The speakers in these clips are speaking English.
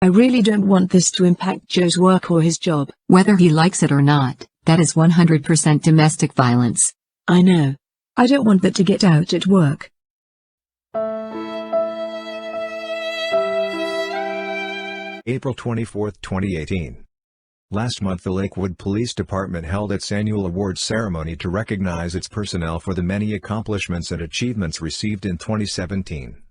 I really don't want this to impact Joe's work or his job. Whether he likes it or not, that is 100% domestic violence. I know. I don't want that to get out at work. April 24, 2018. Last month the Lakewood Police Department held its annual awards ceremony to recognize its personnel for the many accomplishments and achievements received in 2017.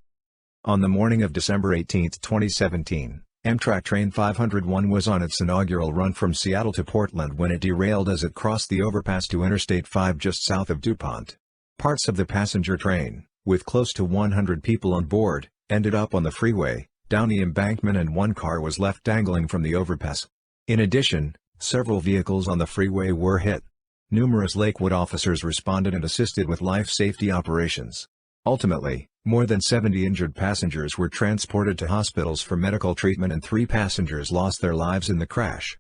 On the morning of December 18, 2017, Amtrak Train 501 was on its inaugural run from Seattle to Portland when it derailed as it crossed the overpass to Interstate 5 just south of DuPont. Parts of the passenger train, with close to 100 people on board, ended up on the freeway, down the embankment, and one car was left dangling from the overpass. In addition, several vehicles on the freeway were hit. Numerous Lakewood officers responded and assisted with life safety operations. Ultimately, more than 70 injured passengers were transported to hospitals for medical treatment and 3 passengers lost their lives in the crash.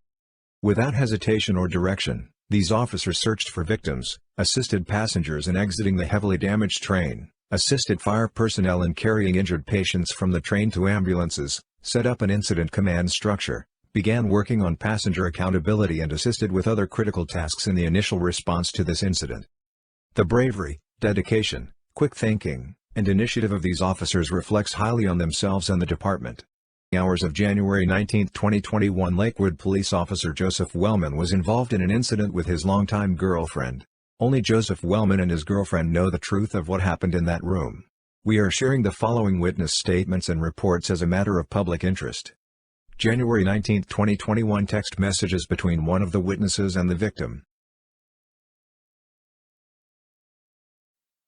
Without hesitation or direction, these officers searched for victims, assisted passengers in exiting the heavily damaged train, assisted fire personnel in carrying injured patients from the train to ambulances, set up an incident command structure, began working on passenger accountability, and assisted with other critical tasks in the initial response to this incident. The bravery, dedication, quick thinking, and initiative of these officers reflects highly on themselves and the department. Hours of January 19, 2021, Lakewood police officer Joseph Wellman was involved in an incident with his longtime girlfriend. Only Joseph Wellman and his girlfriend know the truth of what happened in that room. We are sharing the following witness statements and reports as a matter of public interest. January 19, 2021, text messages between one of the witnesses and the victim.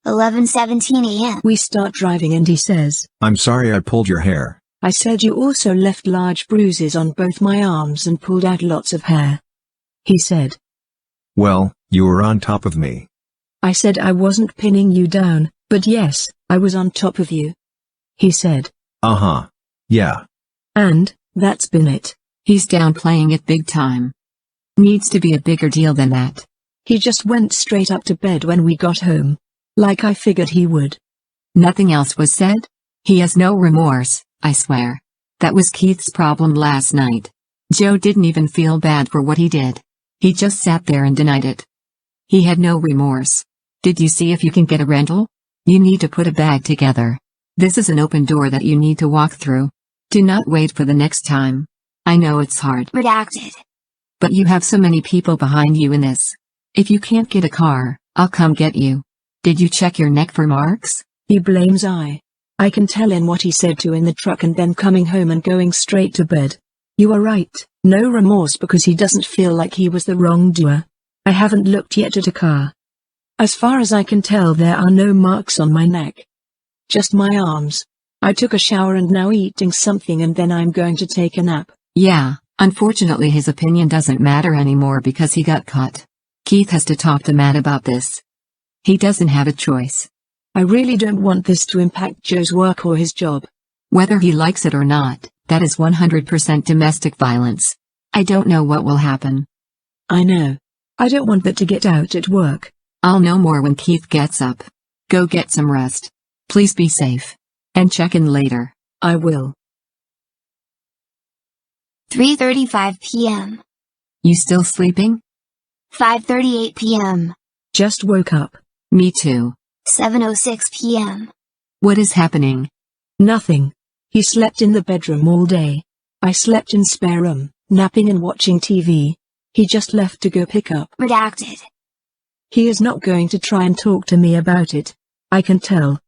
11:17 a.m. We start driving and he says, "I'm sorry I pulled your hair." I said, "You also left large bruises on both my arms and pulled out lots of hair." He said, "Well, you were on top of me." I said, "I wasn't pinning you down, but yes, I was on top of you." He said, "Uh-huh. Yeah." And that's been it. He's downplaying it big time. Needs to be a bigger deal than that. He just went straight up to bed when we got home. Like I figured he would. Nothing else was said? He has no remorse, I swear. That was Keith's problem last night. Joe didn't even feel bad for what he did. He just sat there and denied it. He had no remorse. Did you see if you can get a rental? You need to put a bag together. This is an open door that you need to walk through. Do not wait for the next time. I know it's hard. Redacted. But you have so many people behind you in this. If you can't get a car, I'll come get you. Did you check your neck for marks? He blames I can tell in what he said to in the truck and then coming home and going straight to bed. You are right, no remorse because he doesn't feel like he was the wrongdoer. I haven't looked yet at a car. As far as I can tell there are no marks on my neck. Just my arms. I took a shower and now eating something and then I'm going to take a nap. Yeah, unfortunately his opinion doesn't matter anymore because he got caught. Keith has to talk to Matt about this. He doesn't have a choice. I really don't want this to impact Joe's work or his job. Whether he likes it or not, that is 100% domestic violence. I don't know what will happen. I know. I don't want that to get out at work. I'll know more when Keith gets up. Go get some rest. Please be safe. And check in later. I will. 3:35 p.m. You still sleeping? 5:38 p.m. Just woke up. Me too. 7:06 p.m. What is happening? Nothing. He slept in the bedroom all day. I slept in spare room, napping and watching TV. He just left to go pick up. Redacted. He is not going to try and talk to me about it. I can tell.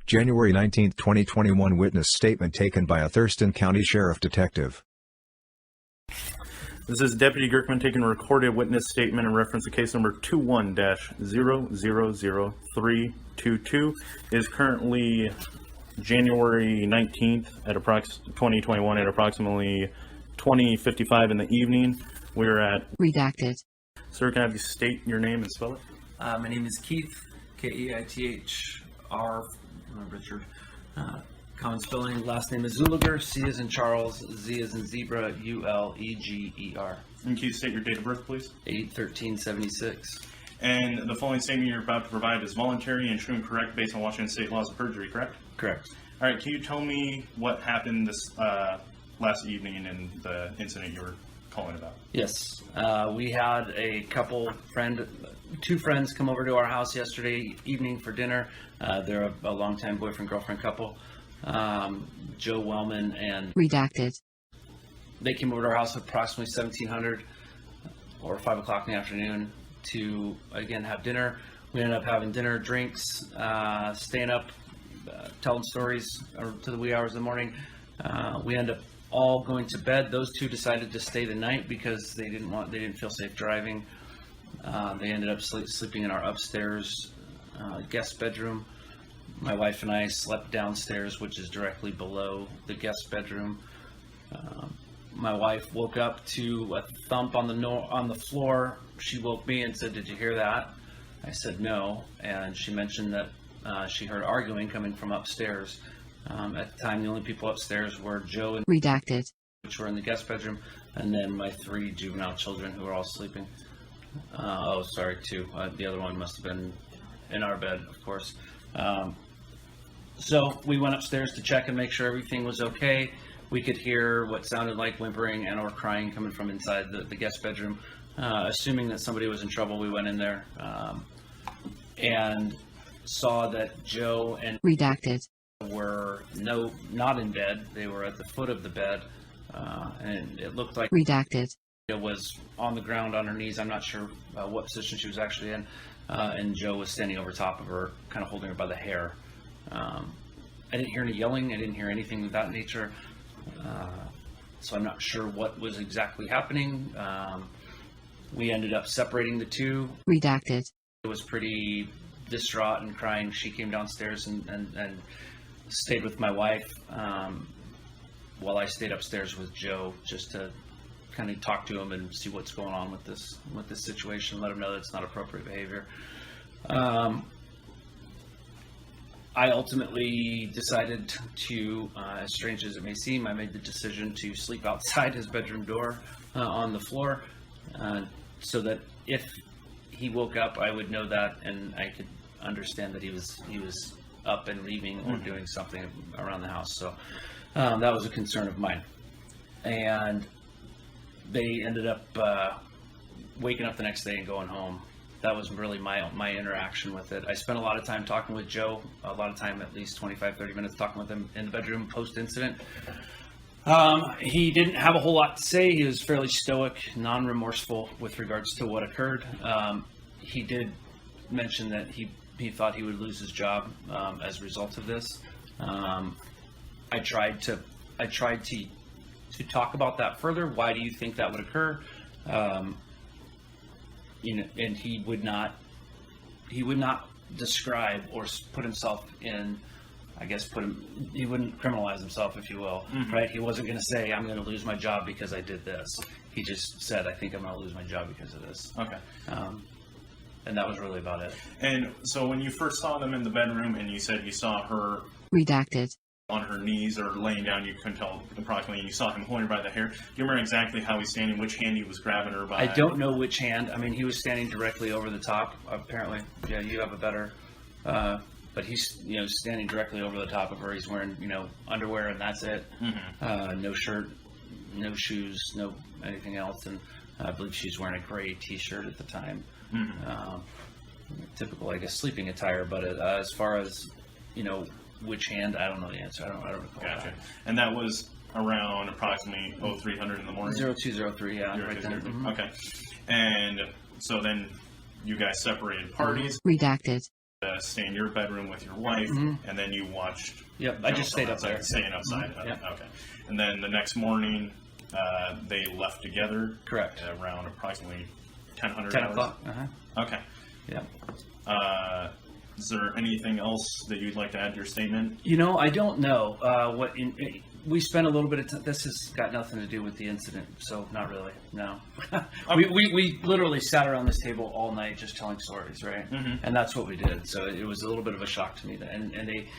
January 19, 2021, witness statement taken by a Thurston County Sheriff Detective. This is Deputy Girkman taking a recorded witness statement in reference to case number 21-000322. It is currently January 19th at 2021 at approximately 20:55 in the evening. We're at... Redacted. Sir, can I have you state your name and spell it? My name is Keith, Keithr, Richard. Common spelling, last name is Czuleger, C as in Charles, Z as in zebra, Uleger. And can you state your date of birth, please? 8/13/76. And the following statement you're about to provide is voluntary and true and correct based on Washington state laws of perjury, correct? Correct. All right, can you tell me what happened this last evening in the incident you were calling about? Yes, we had two friends come over to our house yesterday evening for dinner. They're a longtime boyfriend-girlfriend couple, Joe Wellman and... Redacted. They came over to our house at approximately 1700 or 5 o'clock in the afternoon to, again, have dinner. We ended up having dinner, drinks, staying up, telling stories to the wee hours of the morning. We ended up all going to bed. Those two decided to stay the night because they didn't feel safe driving. They ended up sleeping in our upstairs guest bedroom. My wife and I slept downstairs, which is directly below the guest bedroom. My wife woke up to a thump on the floor. She woke me and said, "Did you hear that?" I said no, and she mentioned that she heard arguing coming from upstairs. At the time, the only people upstairs were Joe and Redacted. which were in the guest bedroom, and then my 3 juvenile children who were all sleeping. Two. The other one must have been in our bed, of course. So we went upstairs to check and make sure everything was okay. We could hear what sounded like whimpering and or crying coming from inside the guest bedroom. Assuming that somebody was in trouble, we went in there and saw that Joe and Redacted. were not in bed. They were at the foot of the bed, and it looked like Redacted. it was on the ground on her knees. I'm not sure what position she was actually in, and Joe was standing over top of her, kind of holding her by the hair. I didn't hear any yelling. I didn't hear anything of that nature. So I'm not sure what was exactly happening. We ended up separating the two. Redacted. It was pretty distraught and crying. She came downstairs and stayed with my wife while I stayed upstairs with Joe, just to kind of talk to him and see what's going on with this situation, let him know that it's not appropriate behavior. I ultimately decided to, as strange as it may seem, I made the decision to sleep outside his bedroom door on the floor, so that if he woke up, I would know that, and I could understand that he was up and leaving or doing something around the house. So that was a concern of mine, and they ended up waking up the next day and going home. That was really my interaction with it. I spent a lot of time talking with Joe, a lot of time, at least 25-30 minutes, talking with him in the bedroom post-incident. He didn't have a whole lot to say. He was fairly stoic, non-remorseful with regards to what occurred. He did mention that he thought he would lose his job as a result of this. I tried to talk about that further. Why do you think that would occur? And he would not describe or put himself in, I guess, he wouldn't criminalize himself, if you will, right? He wasn't going to say, "I'm going to lose my job because I did this." He just said, "I think I'm going to lose my job because of this." Okay. And that was really about it. And so when you first saw them in the bedroom and you said you saw her Redacted. on her knees or laying down, you couldn't tell approximately, and you saw him holding her by the hair, do you remember exactly how he's standing, which hand he was grabbing her by? I don't know which hand. I mean, he was standing directly over the top, apparently. Yeah, you have a better... but he's, standing directly over the top of her. He's wearing, underwear, and that's it. No shirt, no shoes, no anything else. And I believe she's wearing a gray T-shirt at the time. Typical, I guess, sleeping attire. But as far as, which hand, I don't know the answer. I don't recall. Gotcha. That. And that was around approximately 0300 in the morning? 0203, yeah. 0203. Right there. Okay. And so then you guys separated parties. Redacted. Stay in your bedroom with your wife, and then you watched. Yep, I just stayed up there. Staying outside. Yep. Okay. And then the next morning, they left together. Correct. Around approximately 10 o'clock. Okay. Yeah. Is there anything else that you'd like to add to your statement? You know, I don't know we spent a little bit of time. This has got nothing to do with the incident, so not really. No, we literally sat around this table all night just telling stories, right? Mm-hmm. And that's what we did. So it was a little bit of a shock to me that, and they,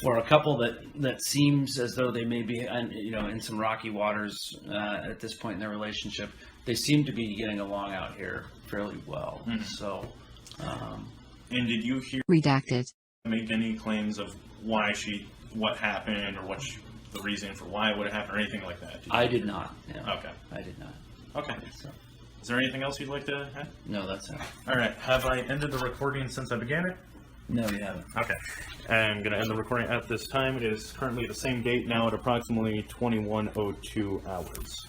for a couple that seems as though they may be, in some rocky waters at this point in their relationship, they seem to be getting along out here fairly well. Mm-hmm. So, and did you hear Redacted. Make any claims of what happened, or the reason for why it would have happened, or anything like that? I did not. Yeah. Okay. I did not. Okay. So, is there anything else you'd like to add? No, that's it. All right. Have I ended the recording since I began it? No, you haven't. Okay. I'm going to end the recording at this time. It is currently the same date now at approximately 21:02 hours.